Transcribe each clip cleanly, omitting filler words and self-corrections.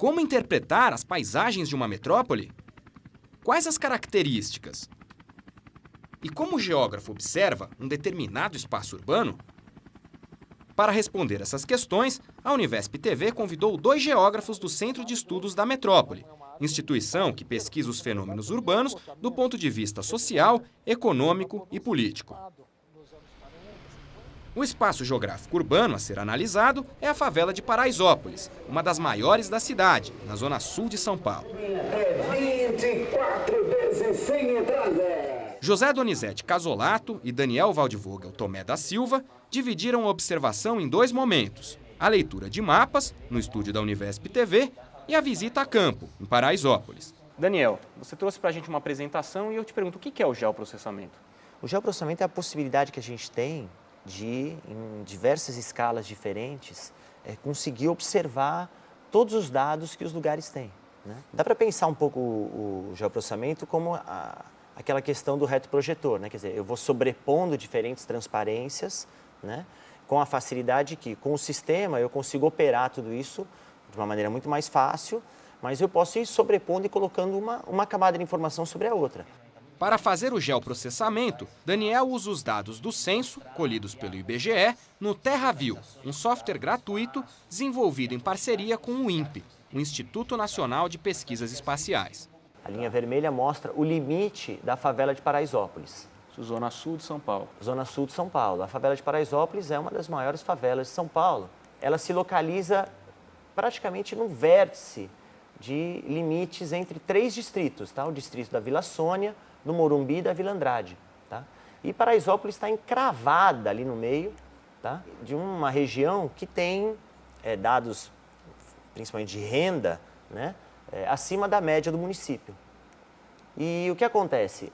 Como interpretar as paisagens de uma metrópole? Quais as características? E como o geógrafo observa um determinado espaço urbano? Para responder essas questões, a Univesp TV convidou 2 geógrafos do Centro de Estudos da Metrópole, instituição que pesquisa os fenômenos urbanos do ponto de vista social, econômico e político. O espaço geográfico urbano a ser analisado é a favela de Paraisópolis, uma das maiores da cidade, na zona sul de São Paulo. 24 vezes sem entrada. José Donizete Casolato e Daniel Waldvogel Tomé da Silva dividiram a observação em 2 momentos: a leitura de mapas, no estúdio da Univesp TV, e a visita a campo, em Paraisópolis. Daniel, você trouxe para a gente uma apresentação e eu te pergunto, o que é o geoprocessamento? O geoprocessamento é a possibilidade que a gente tem de, em diversas escalas diferentes, conseguir observar todos os dados que os lugares têm, né? Dá para pensar um pouco o geoprocessamento como aquela questão do retroprojetor, né? Quer dizer, eu vou sobrepondo diferentes transparências, né? Com a facilidade que, com o sistema, eu consigo operar tudo isso de uma maneira muito mais fácil, mas eu posso ir sobrepondo e colocando uma camada de informação sobre a outra. Para fazer o geoprocessamento, Daniel usa os dados do censo, colhidos pelo IBGE, no TerraView, um software gratuito desenvolvido em parceria com o INPE, o Instituto Nacional de Pesquisas Espaciais. A linha vermelha mostra o limite da favela de Paraisópolis. Zona Sul de São Paulo. Zona Sul de São Paulo. A favela de Paraisópolis é uma das maiores favelas de São Paulo. Ela se localiza praticamente no vértice de limites entre 3 distritos, tá? O distrito da Vila Sônia, do Morumbi e da Vila Andrade, tá? E Paraisópolis está encravada ali no meio, tá? De uma região que tem dados, principalmente de renda, né? Acima da média do município. E o que acontece?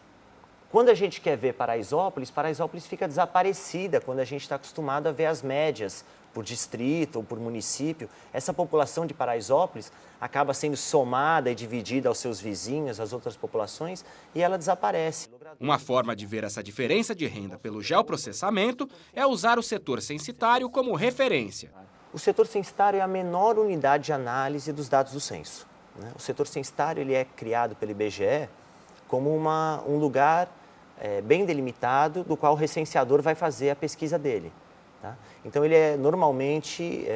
Quando a gente quer ver Paraisópolis, Paraisópolis fica desaparecida quando a gente está acostumado a ver as médias por distrito ou por município. Essa população de Paraisópolis acaba sendo somada e dividida aos seus vizinhos, às outras populações, e ela desaparece. Uma forma de ver essa diferença de renda pelo geoprocessamento é usar o setor censitário como referência. O setor censitário é a menor unidade de análise dos dados do censo, né? O setor censitário ele é criado pelo IBGE como um lugar bem delimitado do qual o recenseador vai fazer a pesquisa dele, tá? Então ele é normalmente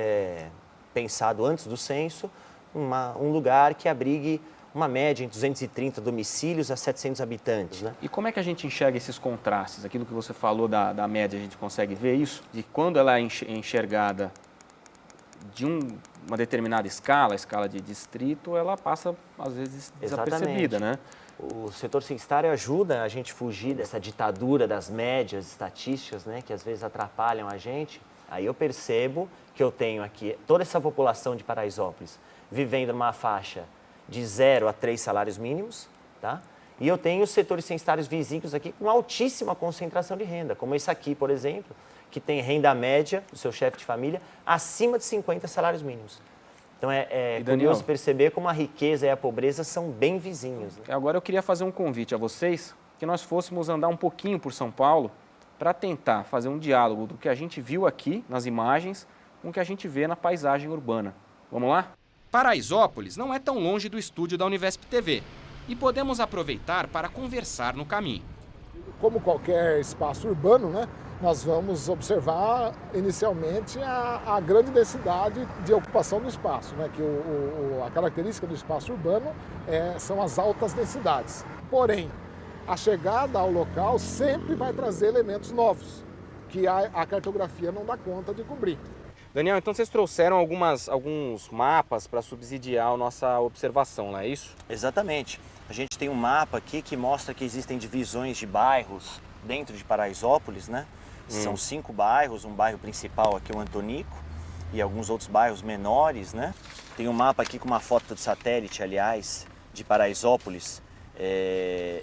pensado antes do censo, um lugar que abrigue uma média entre 230 domicílios a 700 habitantes, né? E como é que a gente enxerga esses contrastes? Aquilo que você falou da média, a gente consegue ver isso? De quando ela é enxergada de uma determinada escala, a escala de distrito, ela passa, às vezes, desapercebida, né? O setor censitário ajuda a gente a fugir dessa ditadura das médias estatísticas, né, que às vezes atrapalham a gente. Aí eu percebo que eu tenho aqui toda essa população de Paraisópolis vivendo numa faixa de 0 a 3 salários mínimos, tá? E eu tenho os setores censitários vizinhos aqui com altíssima concentração de renda, como esse aqui, por exemplo, que tem renda média do seu chefe de família acima de 50 salários mínimos. Então é curioso perceber como a riqueza e a pobreza são bem vizinhos, né? Agora eu queria fazer um convite a vocês, que nós fôssemos andar um pouquinho por São Paulo para tentar fazer um diálogo do que a gente viu aqui nas imagens com o que a gente vê na paisagem urbana. Vamos lá? Paraisópolis não é tão longe do estúdio da Univesp TV e podemos aproveitar para conversar no caminho. Como qualquer espaço urbano, né, nós vamos observar inicialmente a grande densidade de ocupação do espaço, né, que a característica do espaço urbano são as altas densidades. Porém, a chegada ao local sempre vai trazer elementos novos, que a cartografia não dá conta de cobrir. Daniel, então vocês trouxeram alguns mapas para subsidiar a nossa observação, não é isso? Exatamente. A gente tem um mapa aqui que mostra que existem divisões de bairros dentro de Paraisópolis, né? São 5 bairros, um bairro principal aqui, o Antonico, e alguns outros bairros menores, né? Tem um mapa aqui com uma foto de satélite, aliás, de Paraisópolis,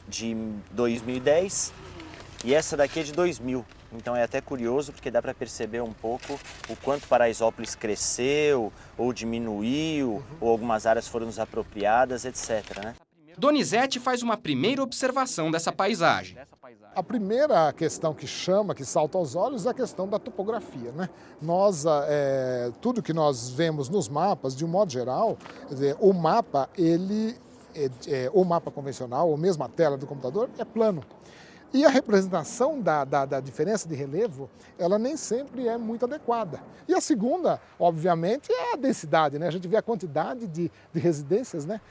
de 2010, e essa daqui é de 2000. Então é até curioso porque dá para perceber um pouco o quanto Paraisópolis cresceu ou diminuiu, ou algumas áreas foram desapropriadas, etc, né? Donizete faz uma primeira observação dessa paisagem. paisagem? A primeira questão que chama, que salta aos olhos, é a questão da topografia, né? Tudo que nós vemos nos mapas, de um modo geral, quer dizer, o mapa, o mapa convencional, ou mesmo a tela do computador, é plano. E a representação da diferença de relevo, ela nem sempre é muito adequada. E a segunda, obviamente, é a densidade, né? A gente vê a quantidade de residências, né?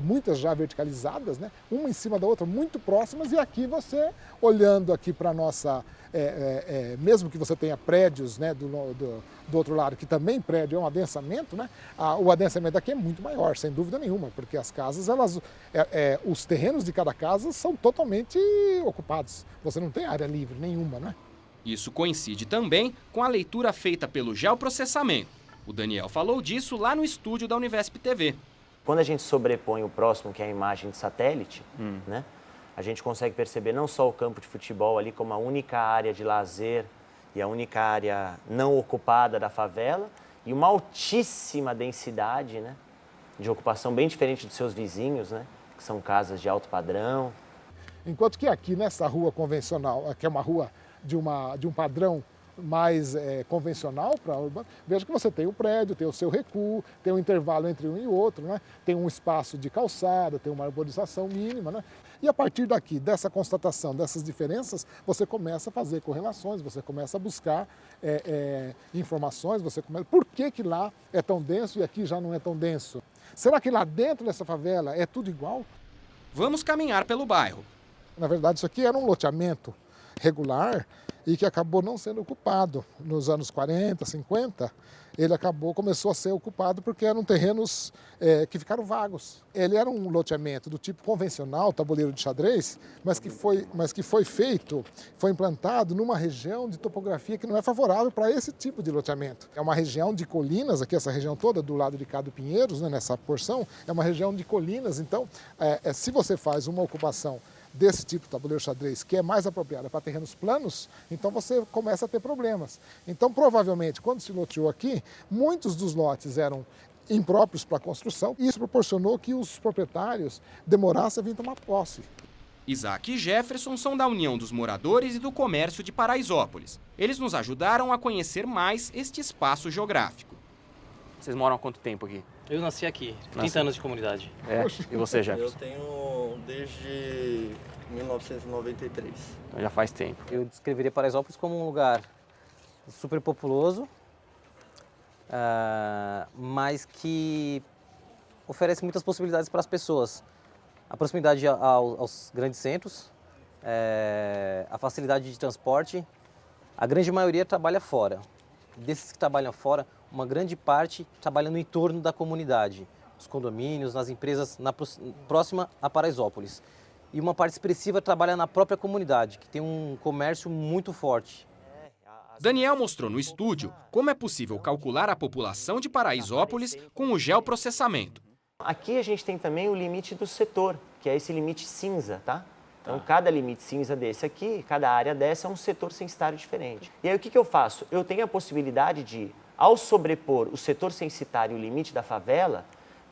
Muitas já verticalizadas, né? Uma em cima da outra, muito próximas, e aqui você, olhando aqui para a nossa... mesmo que você tenha prédios, né, do outro lado, que também prédio é um adensamento, né? O adensamento aqui é muito maior, sem dúvida nenhuma, porque as casas, os terrenos de cada casa são totalmente ocupados. Você não tem área livre nenhuma, né? Isso coincide também com a leitura feita pelo geoprocessamento. O Daniel falou disso lá no estúdio da Univesp TV. Quando a gente sobrepõe o próximo, que é a imagem de satélite, né? A gente consegue perceber não só o campo de futebol ali como a única área de lazer e a única área não ocupada da favela e uma altíssima densidade, né, de ocupação bem diferente dos seus vizinhos, né, que são casas de alto padrão. Enquanto que aqui nessa rua convencional, que é uma rua de um padrão mais convencional para urbano, veja que você tem o prédio, tem o seu recuo, tem um intervalo entre um e outro, né? Tem um espaço de calçada, tem uma arborização mínima, né? E a partir daqui, dessa constatação, dessas diferenças, você começa a fazer correlações, você começa a buscar informações, por que lá é tão denso e aqui já não é tão denso? Será que lá dentro dessa favela é tudo igual? Vamos caminhar pelo bairro. Na verdade, isso aqui era um loteamento regular e que acabou não sendo ocupado. Nos anos 40, 50, ele começou a ser ocupado porque eram terrenos que ficaram vagos. Ele era um loteamento do tipo convencional, tabuleiro de xadrez, mas que foi implantado numa região de topografia que não é favorável para esse tipo de loteamento. É uma região de colinas, aqui essa região toda do lado de cá do Pinheiros, né, nessa porção, é uma região de colinas, então se você faz uma ocupação desse tipo de tabuleiro xadrez, que é mais apropriada para terrenos planos, então você começa a ter problemas. Então, provavelmente, quando se loteou aqui, muitos dos lotes eram impróprios para construção, e isso proporcionou que os proprietários demorassem a vir tomar posse. Isaac e Jefferson são da União dos Moradores e do Comércio de Paraisópolis. Eles nos ajudaram a conhecer mais este espaço geográfico. Vocês moram há quanto tempo aqui? Eu nasci aqui, 30 anos de comunidade. E você, Eu Jefferson? tenho desde 1993. Então já faz tempo. Eu descreveria Paraisópolis como um lugar super populoso, mas que oferece muitas possibilidades para as pessoas. A proximidade aos grandes centros, a facilidade de transporte. A grande maioria trabalha fora. Desses que trabalham fora, uma grande parte trabalha no entorno da comunidade, nos condomínios, nas empresas próxima a Paraisópolis. E uma parte expressiva trabalha na própria comunidade, que tem um comércio muito forte. Daniel mostrou no estúdio como é possível calcular a população de Paraisópolis com o geoprocessamento. Aqui a gente tem também o limite do setor, que é esse limite cinza, tá? Então, cada limite cinza desse aqui, cada área dessa é um setor censitário diferente. E aí, o que eu faço? Eu tenho a possibilidade de, ao sobrepor o setor censitário e o limite da favela,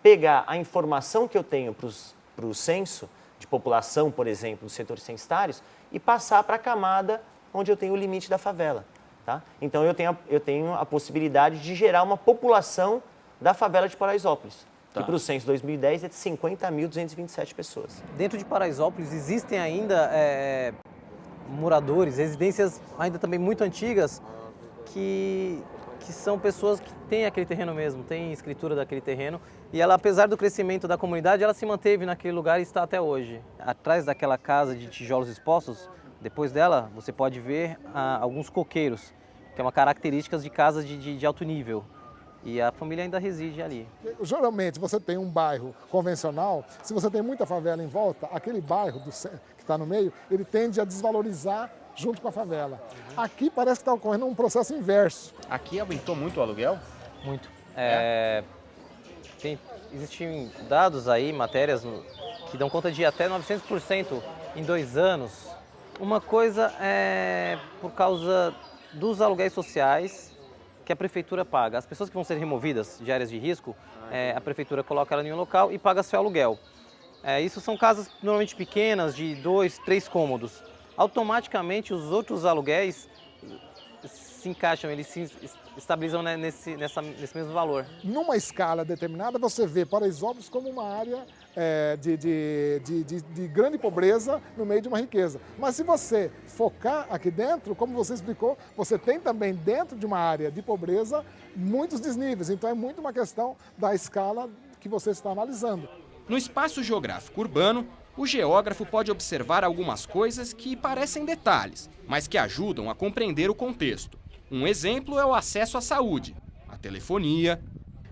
pegar a informação que eu tenho para o censo de população, por exemplo, dos setores censitários, e passar para a camada onde eu tenho o limite da favela. Tá? Então, eu tenho a possibilidade de gerar uma população da favela de Paraisópolis, que para o censo 2010 é de 50.227 pessoas. Dentro de Paraisópolis existem ainda moradores, residências ainda também muito antigas, que são pessoas que têm aquele terreno mesmo, têm escritura daquele terreno. E ela, apesar do crescimento da comunidade, ela se manteve naquele lugar e está até hoje. Atrás daquela casa de tijolos expostos, depois dela, você pode ver alguns coqueiros, que é uma característica de casas de alto nível. E a família ainda reside ali. Geralmente, você tem um bairro convencional, se você tem muita favela em volta, aquele bairro que está no meio, ele tende a desvalorizar junto com a favela. Aqui parece que está ocorrendo um processo inverso. Aqui aumentou muito o aluguel? Muito. Existem dados aí, matérias, que dão conta de até 900% em 2 anos. Uma coisa é por causa dos aluguéis sociais que a prefeitura paga. As pessoas que vão ser removidas de áreas de risco, a prefeitura coloca ela em um local e paga seu aluguel. Isso são casas normalmente pequenas, de 2, 3 cômodos. automaticamente os outros aluguéis se encaixam, eles se estabilizam, né, nesse mesmo valor. Numa escala determinada, você vê Paraisópolis como uma área de grande pobreza no meio de uma riqueza. Mas se você focar aqui dentro, como você explicou, você tem também dentro de uma área de pobreza muitos desníveis. Então é muito uma questão da escala que você está analisando. No espaço geográfico urbano, o geógrafo pode observar algumas coisas que parecem detalhes, mas que ajudam a compreender o contexto. Um exemplo é o acesso à saúde, à telefonia.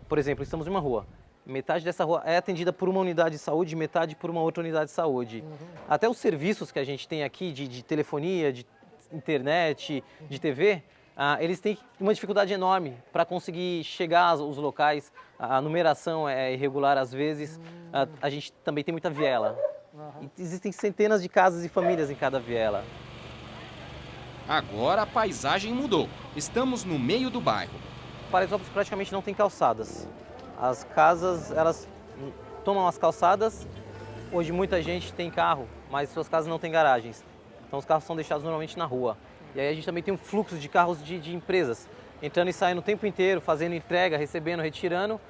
Por exemplo, estamos em uma rua. Metade dessa rua é atendida por uma unidade de saúde, metade por uma outra unidade de saúde. Até os serviços que a gente tem aqui de telefonia, de internet, de TV, eles têm uma dificuldade enorme para conseguir chegar aos locais. A numeração é irregular às vezes. A gente também tem muita viela. E existem centenas de casas e famílias em cada viela. Agora a paisagem mudou. Estamos no meio do bairro. Paraisópolis praticamente não tem calçadas. As casas, elas tomam as calçadas. Hoje muita gente tem carro, mas suas casas não têm garagens. Então os carros são deixados normalmente na rua. E aí a gente também tem um fluxo de carros de empresas, entrando e saindo o tempo inteiro, fazendo entrega, recebendo, retirando.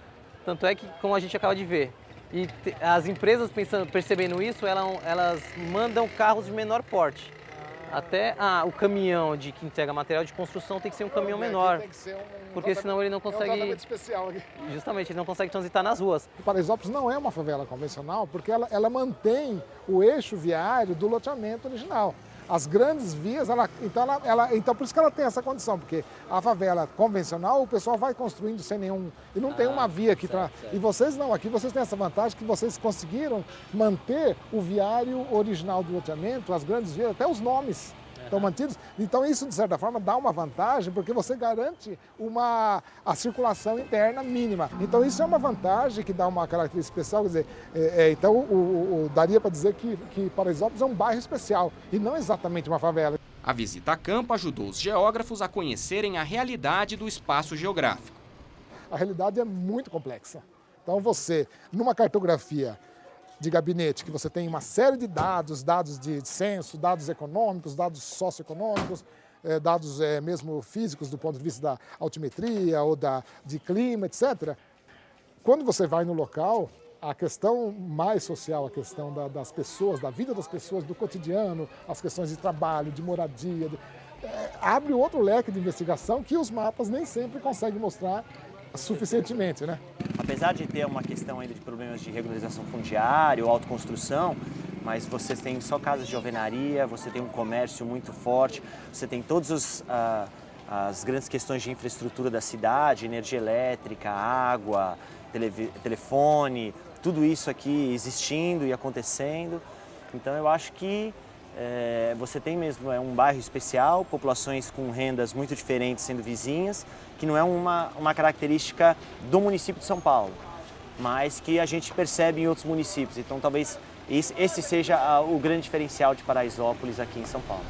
Tanto é que, como a gente acaba de ver, e as empresas percebendo isso, elas mandam carros de menor porte. Até o caminhão que entrega material de construção tem que ser um caminhão menor, porque senão ele não consegue. É um tratamento especial aqui. Justamente, ele não consegue transitar nas ruas. Paraisópolis não é uma favela convencional porque ela mantém o eixo viário do loteamento original. As grandes vias, então por isso que ela tem essa condição, porque a favela convencional o pessoal vai construindo sem nenhum, e não tem uma via aqui para. E vocês não, aqui vocês têm essa vantagem que vocês conseguiram manter o viário original do loteamento, as grandes vias, até os nomes estão mantidos. Então isso de certa forma dá uma vantagem porque você garante a circulação interna mínima. Então isso é uma vantagem que dá uma característica especial, quer dizer, então daria para dizer que Paraisópolis é um bairro especial e não exatamente uma favela. A visita a campo ajudou os geógrafos a conhecerem a realidade do espaço geográfico. A realidade é muito complexa. Então você, numa cartografia de gabinete, que você tem uma série de dados de censo, dados econômicos, dados socioeconômicos, dados mesmo físicos do ponto de vista da altimetria ou de clima, etc. Quando você vai no local, a questão mais social, a questão das pessoas, da vida das pessoas, do cotidiano, as questões de trabalho, de moradia, abre outro leque de investigação que os mapas nem sempre conseguem mostrar suficientemente, né? Apesar de ter uma questão ainda de problemas de regularização fundiária ou autoconstrução, mas você tem só casas de alvenaria, você tem um comércio muito forte, você tem todas as grandes questões de infraestrutura da cidade, energia elétrica, água, telefone, tudo isso aqui existindo e acontecendo. Então eu acho que você tem mesmo um bairro especial, populações com rendas muito diferentes sendo vizinhas, que não é uma característica do município de São Paulo, mas que a gente percebe em outros municípios. Então talvez esse seja o grande diferencial de Paraisópolis aqui em São Paulo.